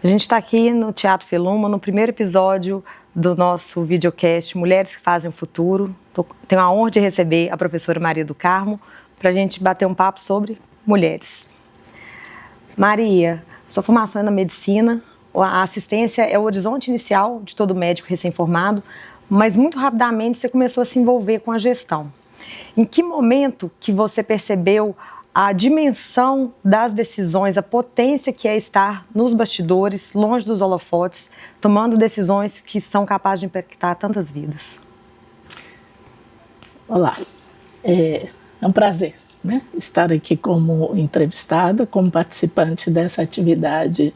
A gente está aqui no Teatro Feluma, no primeiro episódio do nosso videocast Mulheres que Fazem o Futuro. Tenho a honra de receber a professora Maria do Carmo para a gente bater um papo sobre mulheres. Maria, sua formação é na medicina, a assistência é o horizonte inicial de todo médico recém-formado, mas muito rapidamente você começou a se envolver com a gestão. Em que momento que você percebeu a dimensão das decisões, a potência que é estar nos bastidores, longe dos holofotes, tomando decisões que são capazes de impactar tantas vidas? Olá, é um prazer, né, estar aqui como entrevistada, como participante dessa atividade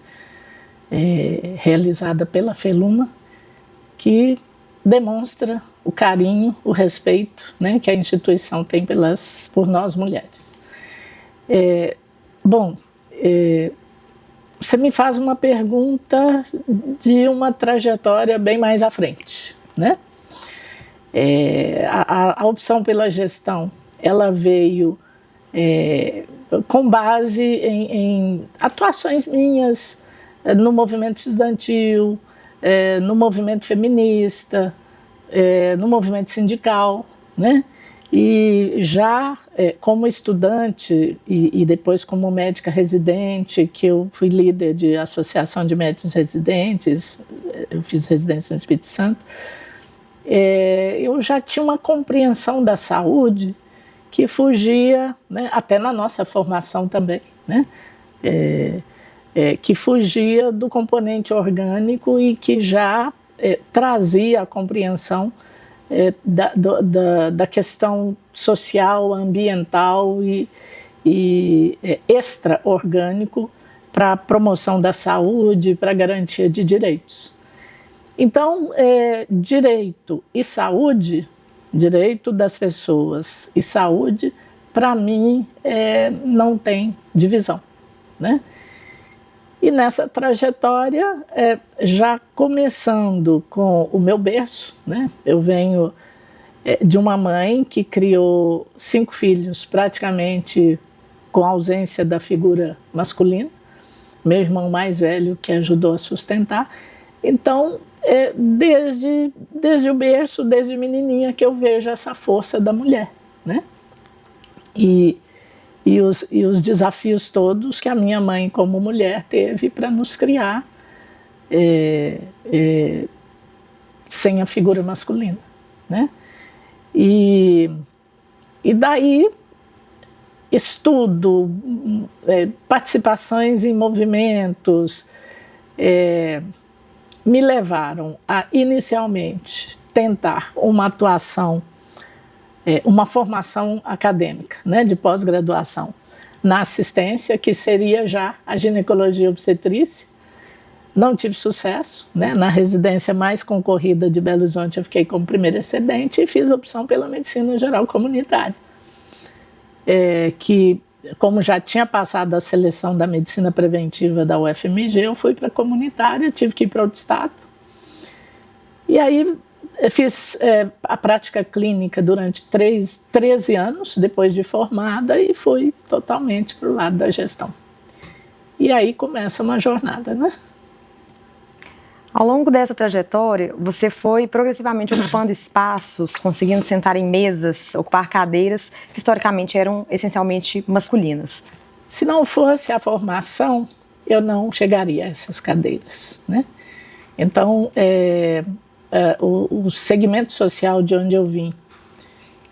realizada pela Feluma, que demonstra o carinho, o respeito, né, que a instituição tem por nós mulheres. Você me faz uma pergunta de uma trajetória bem mais à frente, né? A opção pela gestão, ela veio com base em atuações minhas no movimento estudantil, no movimento feminista, no movimento sindical, né? E já como estudante e depois como médica residente, que eu fui líder de associação de médicos residentes, eu fiz residência no Espírito Santo, eu já tinha uma compreensão da saúde que fugia, né, até na nossa formação também, né, que fugia do componente orgânico e que já trazia a compreensão da questão social, ambiental e extra-orgânico para a promoção da saúde, para a garantia de direitos. Então, direito e saúde, direito das pessoas e saúde, para mim, não tem divisão, né? E nessa trajetória, já começando com o meu berço, né? Eu venho de uma mãe que criou 5 filhos praticamente com ausência da figura masculina, meu irmão mais velho que ajudou a sustentar. Então, desde o berço, desde menininha, que eu vejo essa força da mulher, né? E os desafios todos que a minha mãe, como mulher, teve para nos criar sem a figura masculina, né? E daí, estudo, participações em movimentos, me levaram a, inicialmente, tentar uma atuação, uma formação acadêmica, né, de pós-graduação na assistência, que seria já a ginecologia obstetrícia. Não tive sucesso, né, na residência mais concorrida de Belo Horizonte eu fiquei como primeira excedente e fiz opção pela medicina geral comunitária, que, como já tinha passado a seleção da medicina preventiva da UFMG, eu fui para a comunitária, tive que ir para outro estado. E aí fiz a prática clínica durante 13 anos, depois de formada, e fui totalmente para o lado da gestão. E aí começa uma jornada, né? Ao longo dessa trajetória, você foi progressivamente ocupando espaços, conseguindo sentar em mesas, ocupar cadeiras que historicamente eram essencialmente masculinas. Se não fosse a formação, eu não chegaria a essas cadeiras, né? Então, o segmento social de onde eu vim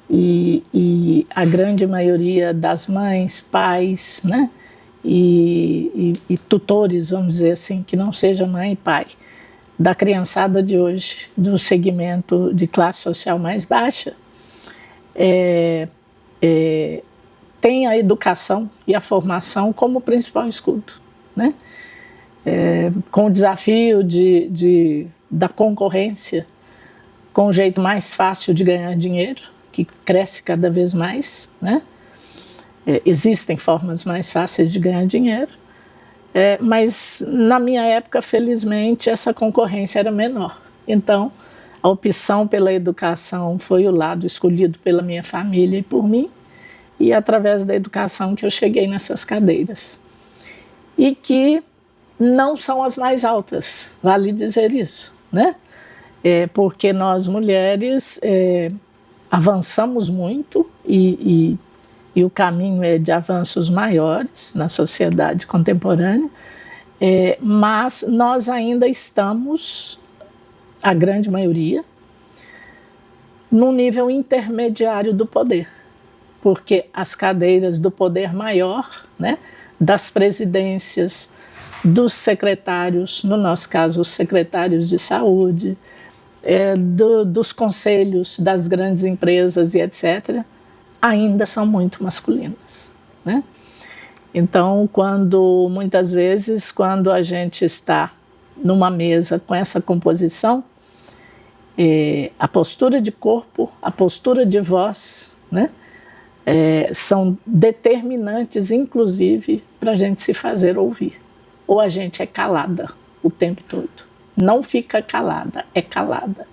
e a grande maioria das mães, pais, né, e tutores, vamos dizer assim, que não seja mãe e pai, da criançada de hoje, do segmento de classe social mais baixa, tem a educação e a formação como principal escudo, né? Com o desafio da concorrência, com um jeito mais fácil de ganhar dinheiro, que cresce cada vez mais, né? Existem formas mais fáceis de ganhar dinheiro, mas na minha época, felizmente, essa concorrência era menor. Então, a opção pela educação foi o lado escolhido pela minha família e por mim, e através da educação que eu cheguei nessas cadeiras. E que não são as mais altas, vale dizer isso, né? Porque nós mulheres avançamos muito e o caminho é de avanços maiores na sociedade contemporânea, mas nós ainda estamos, a grande maioria, num nível intermediário do poder, porque as cadeiras do poder maior, né, das presidências, dos secretários, no nosso caso, os secretários de saúde, dos conselhos das grandes empresas e etc., ainda são muito masculinas, né? Então, muitas vezes, quando a gente está numa mesa com essa composição, a postura de corpo, a postura de voz, né, são determinantes, inclusive, para a gente se fazer ouvir. Ou a gente é calada o tempo todo. Não fica calada, é calada.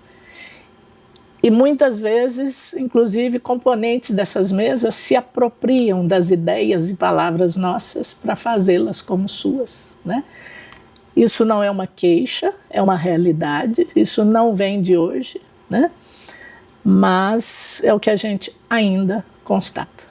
E muitas vezes, inclusive, componentes dessas mesas se apropriam das ideias e palavras nossas para fazê-las como suas, né? Isso não é uma queixa, é uma realidade, isso não vem de hoje, né? Mas é o que a gente ainda constata.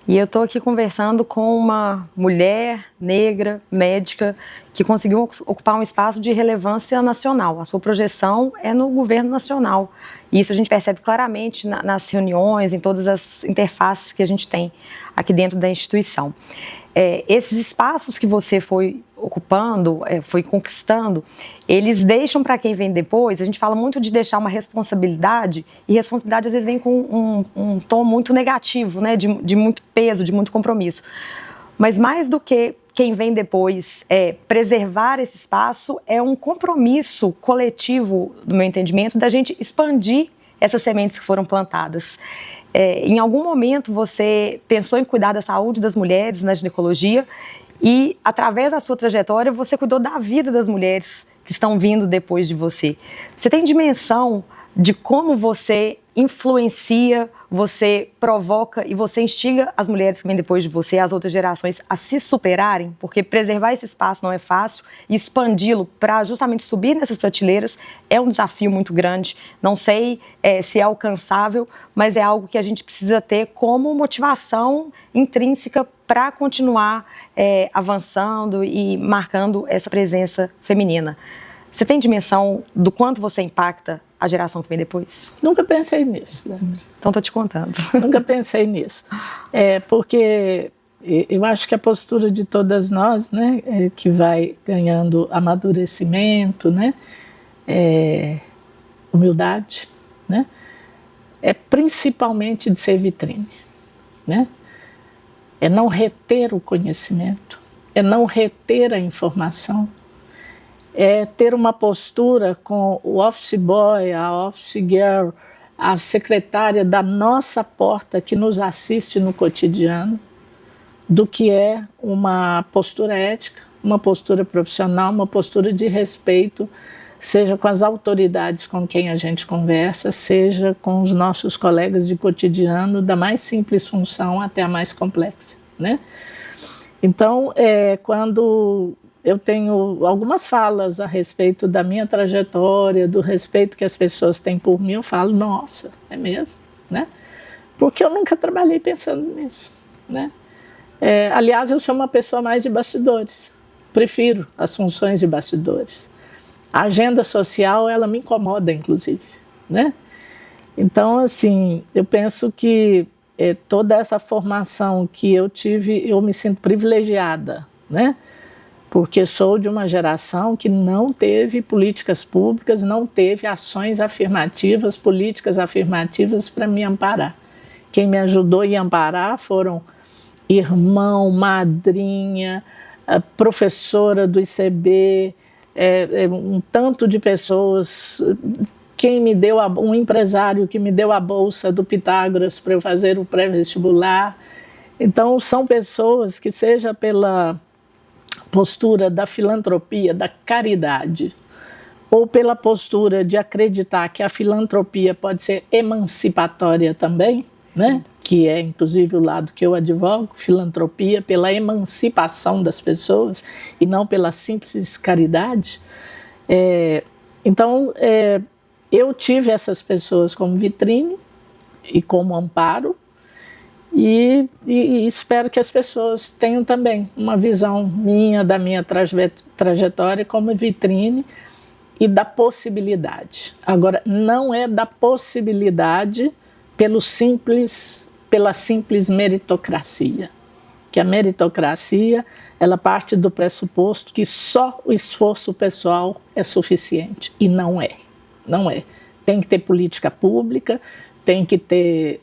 E eu estou aqui conversando com uma mulher negra, médica, que conseguiu ocupar um espaço de relevância nacional. A sua projeção é no governo nacional. E isso a gente percebe claramente nas reuniões, em todas as interfaces que a gente tem aqui dentro da instituição. Esses espaços que você foi ocupando, foi conquistando, eles deixam para quem vem depois. A gente fala muito de deixar uma responsabilidade, e responsabilidade às vezes vem com um tom muito negativo, né, de muito peso, de muito compromisso. Mas mais do que quem vem depois preservar esse espaço, é um compromisso coletivo, no meu entendimento, da gente expandir essas sementes que foram plantadas. Em algum momento você pensou em cuidar da saúde das mulheres na ginecologia e, através da sua trajetória, você cuidou da vida das mulheres que estão vindo depois de você. Você tem dimensão de como você influencia, você provoca e você instiga as mulheres que vêm depois de você, as outras gerações, a se superarem? Porque preservar esse espaço não é fácil e expandi-lo para justamente subir nessas prateleiras é um desafio muito grande. Não sei se é alcançável, mas é algo que a gente precisa ter como motivação intrínseca para continuar avançando e marcando essa presença feminina. Você tem dimensão do quanto você impacta a geração que vem depois? Nunca pensei nisso, né? Então estou te contando. Nunca pensei nisso. Porque eu acho que a postura de todas nós, né, que vai ganhando amadurecimento, né, humildade, né, é principalmente de ser vitrine, né? É não reter o conhecimento, é não reter a informação, é ter uma postura com o office boy, a office girl, a secretária da nossa porta que nos assiste no cotidiano, do que é uma postura ética, uma postura profissional, uma postura de respeito, seja com as autoridades com quem a gente conversa, seja com os nossos colegas de cotidiano, da mais simples função até a mais complexa, né? Então, quando eu tenho algumas falas a respeito da minha trajetória, do respeito que as pessoas têm por mim, eu falo, nossa, é mesmo, né? Porque eu nunca trabalhei pensando nisso, né? Aliás, eu sou uma pessoa mais de bastidores, prefiro as funções de bastidores. A agenda social, ela me incomoda, inclusive, né? Então, assim, eu penso que toda essa formação que eu tive, eu me sinto privilegiada, né? Porque sou de uma geração que não teve políticas públicas, não teve ações afirmativas, políticas afirmativas para me amparar. Quem me ajudou a amparar foram irmão, madrinha, professora do ICB, um tanto de pessoas. Quem me deu um empresário que me deu a bolsa do Pitágoras para eu fazer o pré-vestibular. Então, são pessoas que, seja pela postura da filantropia, da caridade, ou pela postura de acreditar que a filantropia pode ser emancipatória também, né? que é inclusive o lado que eu advogo, filantropia pela emancipação das pessoas e não pela simples caridade. Então, eu tive essas pessoas como vitrine e como amparo, e espero que as pessoas tenham também uma visão minha, da minha trajetória como vitrine e da possibilidade. Agora, não é da possibilidade pela simples meritocracia, que a meritocracia ela parte do pressuposto que só o esforço pessoal é suficiente, e não é. Tem que ter política pública, tem que ter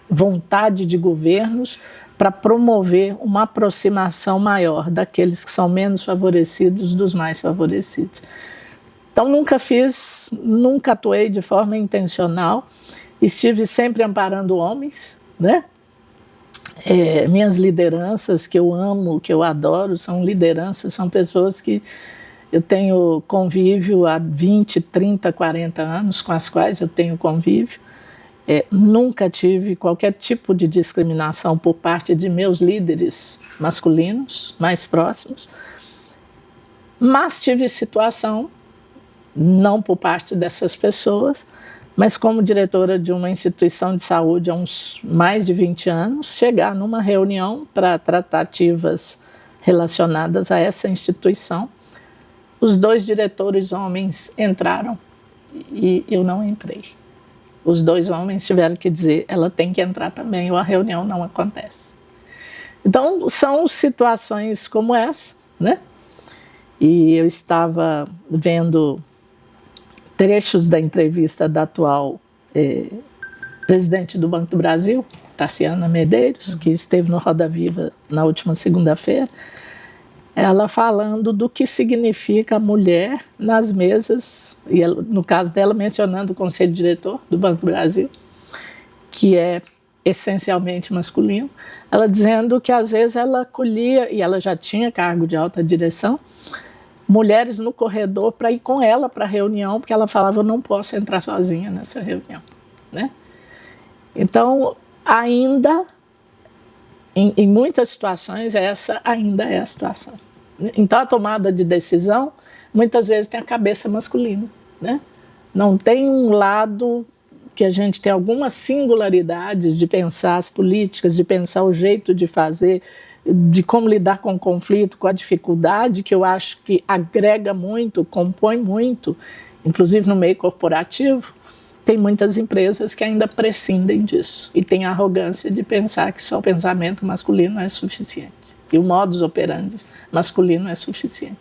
vontade de governos para promover uma aproximação maior daqueles que são menos favorecidos dos mais favorecidos. Então nunca atuei de forma intencional, estive sempre amparando homens, né? Minhas lideranças que eu amo, que eu adoro, são lideranças, são pessoas que eu tenho convívio há 20, 30, 40 anos, com as quais eu tenho convívio. Nunca tive qualquer tipo de discriminação por parte de meus líderes masculinos mais próximos, mas tive situação, não por parte dessas pessoas, mas como diretora de uma instituição de saúde há uns mais de 20 anos, chegar numa reunião para tratativas relacionadas a essa instituição. Os 2 diretores homens entraram e eu não entrei. Os 2 homens tiveram que dizer, ela tem que entrar também ou a reunião não acontece. Então, são situações como essa, né? E eu estava vendo trechos da entrevista da atual presidente do Banco do Brasil, Tarciana Medeiros, que esteve no Roda Viva na última segunda-feira, ela falando do que significa a mulher nas mesas, e ela, no caso dela mencionando o Conselho Diretor do Banco do Brasil, que é essencialmente masculino, ela dizendo que às vezes ela acolhia, e ela já tinha cargo de alta direção, mulheres no corredor para ir com ela para a reunião, porque ela falava, eu não posso entrar sozinha nessa reunião, né? Então, ainda, em muitas situações, essa ainda é a situação. Então, a tomada de decisão, muitas vezes tem a cabeça masculina, né? Não tem um lado que a gente tem algumas singularidades de pensar as políticas, de pensar o jeito de fazer, de como lidar com o conflito, com a dificuldade, que eu acho que agrega muito, compõe muito, inclusive no meio corporativo. Tem muitas empresas que ainda prescindem disso e têm a arrogância de pensar que só o pensamento masculino é suficiente e o modus operandi masculino é suficiente.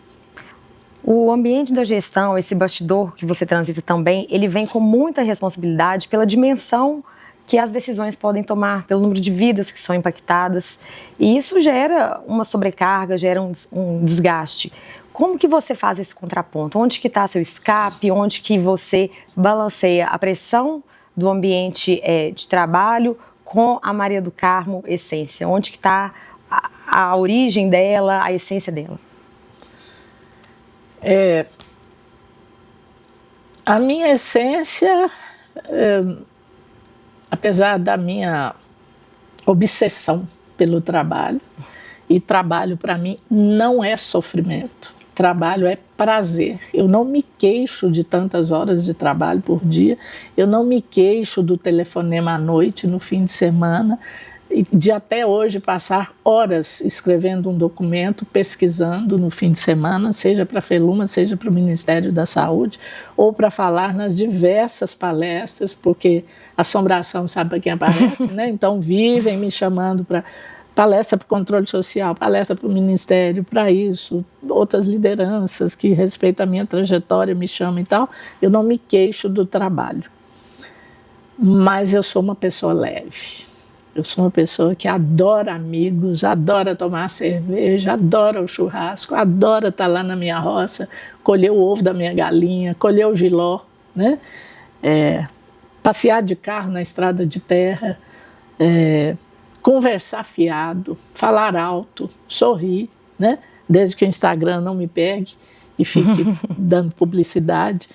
O ambiente da gestão, esse bastidor que você transita também, ele vem com muita responsabilidade pela dimensão que as decisões podem tomar, pelo número de vidas que são impactadas, e isso gera uma sobrecarga, gera um desgaste. Como que você faz esse contraponto? Onde que está seu escape? Onde que você balanceia a pressão do ambiente de trabalho com a Maria do Carmo essência? Onde que está a origem dela, a essência dela? A minha essência, apesar da minha obsessão pelo trabalho, e trabalho para mim não é sofrimento, trabalho é prazer. Eu não me queixo de tantas horas de trabalho por dia, eu não me queixo do telefonema à noite, no fim de semana, de até hoje passar horas escrevendo um documento, pesquisando no fim de semana, seja para a Feluma, seja para o Ministério da Saúde, ou para falar nas diversas palestras, porque assombração sabe para quem aparece, né? Então vivem me chamando para palestra para o controle social, palestra para o Ministério, para isso, outras lideranças que respeitam a minha trajetória me chamam e tal. Eu não me queixo do trabalho, mas eu sou uma pessoa leve. Eu sou uma pessoa que adora amigos, adora tomar cerveja, adora o churrasco, adora estar lá na minha roça, colher o ovo da minha galinha, colher o jiló, né? Passear de carro na estrada de terra, conversar fiado, falar alto, sorrir, né? Desde que o Instagram não me pegue e fique dando publicidade.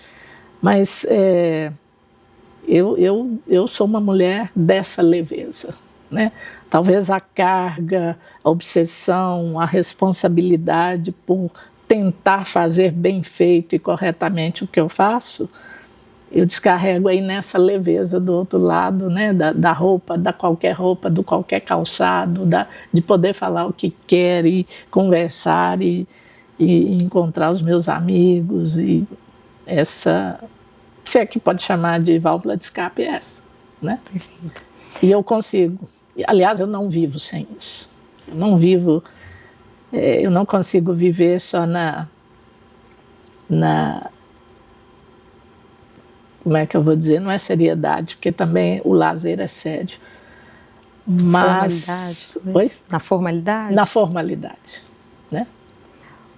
Mas eu sou uma mulher dessa leveza, né? Talvez a carga, a obsessão, a responsabilidade por tentar fazer bem feito e corretamente o que eu faço, eu descarrego aí nessa leveza do outro lado, né? Da roupa, do qualquer calçado, de poder falar o que quer e conversar e encontrar os meus amigos. E essa, se é que pode chamar de válvula de escape, é essa, né? Perfeito. E eu consigo. Aliás, eu não vivo sem isso. Eu não vivo, eu não consigo viver só na como é que eu vou dizer, não é seriedade, porque também o lazer é sério. Mas... Oi? Na formalidade? Na formalidade, né?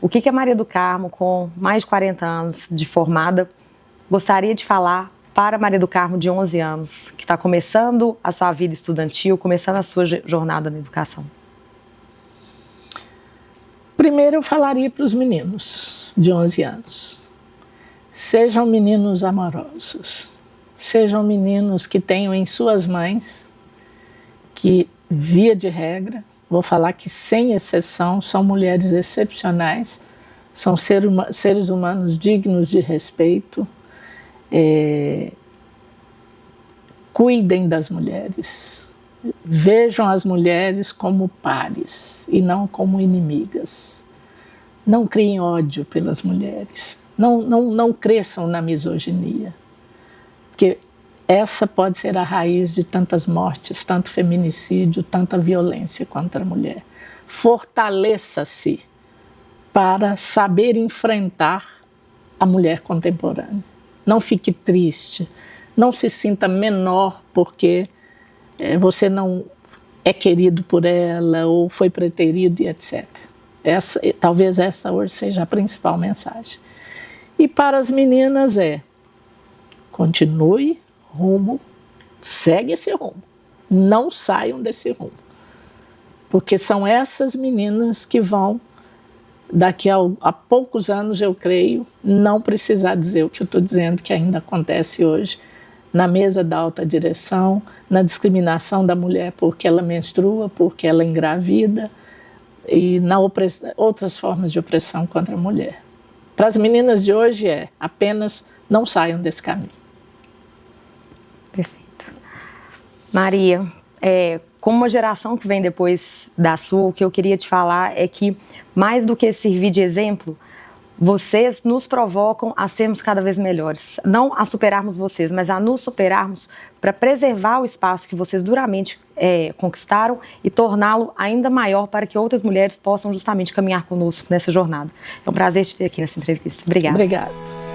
O que a Maria do Carmo, com mais de 40 anos de formada, gostaria de falar para a Maria do Carmo de 11 anos, que está começando a sua vida estudantil, começando a sua jornada na educação? Primeiro eu falaria para os meninos de 11 anos. Sejam meninos amorosos, sejam meninos que tenham em suas mães, que via de regra, vou falar que sem exceção, são mulheres excepcionais, são seres humanos dignos de respeito. Cuidem das mulheres, vejam as mulheres como pares e não como inimigas. Não criem ódio pelas mulheres. Não cresçam na misoginia, porque essa pode ser a raiz de tantas mortes, tanto feminicídio, tanta violência contra a mulher. Fortaleça-se para saber enfrentar a mulher contemporânea. Não fique triste, não se sinta menor porque você não é querido por ela ou foi preterido e etc. Talvez essa hoje seja a principal mensagem. E para as meninas continue rumo, segue esse rumo, não saiam desse rumo, porque são essas meninas que vão, daqui a poucos anos, eu creio, não precisar dizer o que eu estou dizendo que ainda acontece hoje, na mesa da alta direção, na discriminação da mulher porque ela menstrua, porque ela engravida, e na outras formas de opressão contra a mulher. Para as meninas de hoje apenas não saiam desse caminho. Perfeito. Maria, como uma geração que vem depois da sua, o que eu queria te falar é que, mais do que servir de exemplo, vocês nos provocam a sermos cada vez melhores. Não a superarmos vocês, mas a nos superarmos para preservar o espaço que vocês duramente conquistaram e torná-lo ainda maior para que outras mulheres possam justamente caminhar conosco nessa jornada. É um prazer te ter aqui nessa entrevista. Obrigada. Obrigada.